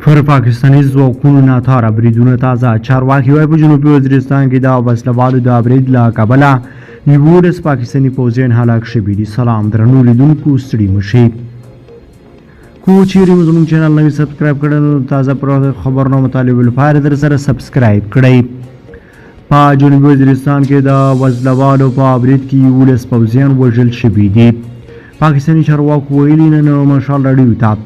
پر پاکستاني ځواکونو ناڅاپه بریدونه تازه. چارواکي وایي په جنوبي وزیرستان کې د وسله والو د برید له کبله 11 پاکستاني پوځیان هلاک شوي دي. سلام درنو لیدونکو، ستړي مه شئ. کو چیرې مو زموږ چینل نوي سبسکرایب کړل، تازه پر خبرونو مطالبه لپاره در سره سبسکرایب کړئ. په جنوبي وزیرستان کې د وسله والو په برید کې 11 پوځیان وژل شوي دي. پاکستاني چارواکو ویلي نن مشال راډیو ته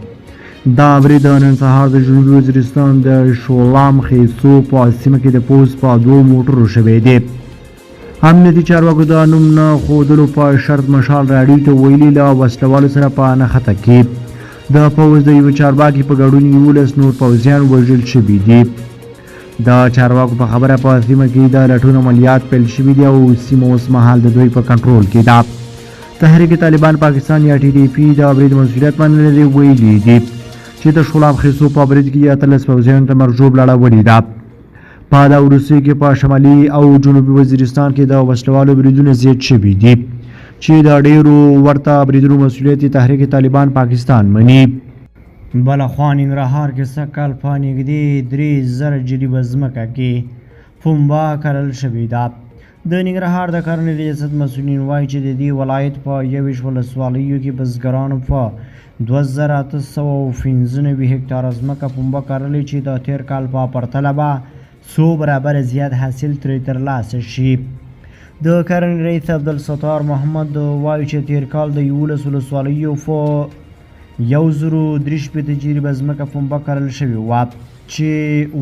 دا برید نن سهار د جنوبي وزیرستان د شولام خیسو په سیمه کې د پوځ په 2 موټرو شوی دی. امنیتي چارواکو د نوم نه ښودلو په شرط مشال راډیو ته ویلي له وسله والو سره په نښته کې د پوځ د یوه چارواکي په ګډون 11 نور پوځیان وژل شوي دي. د چارواکو په خبره په سیمه کې د لټون عملیات پیل شوي دي او سیمه اوس مهال د دوی په کنټرول کې ده. تحریک طالبان پاکستان یا TTP د برید مسؤلیت منلی دی. ویلي دي چې د شولام خیسو په برید کې 13 پوځیانو ته مرجوب لړولې ده. په دا وروستیو کې په شمالي او جنوبي وزیرستان کې د وسله والو بریدونه زیات شوي دي چې د ډیرو ورته بریدونو مسؤلیت تحریک طالبان پاکستان مني. بلخوا ننګرهار کې سږکال په نږدې 3000 جریبه ځمکه کې پنبه کرل شوې ده. د ننګرهار د کرنې ریاست مسؤلین وایي چې د دې ولایت په 21 ولسوالیو کې بزګرانو په 2895 هکټاره ځمکه پنبه کرلې چې د تیر کال په پرتله به 100 برابره زیات حاصل ترې ترلاسه شي. د کرنې رئیس عبدالستار محمد وایي چې تیر کال د 11 ولسوالیو په 1043 جریبه ځمکه پنبه کرل شوې وه چې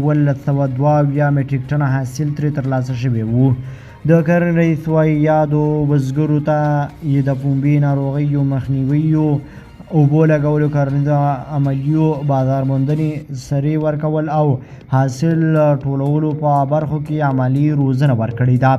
1102 میټریک ټنه حاصل ترې ترلاسه شوی و. د کرنې رئیس وایي یادو بزګرو ته یې د پنبې ناروغیو مخنیوي، اوبو لګولو، کرنیزو عملیو، بازار موندنې سرې ورکول او حاصل ټولولو په برخو کې عملي روزنه ورکړې ده.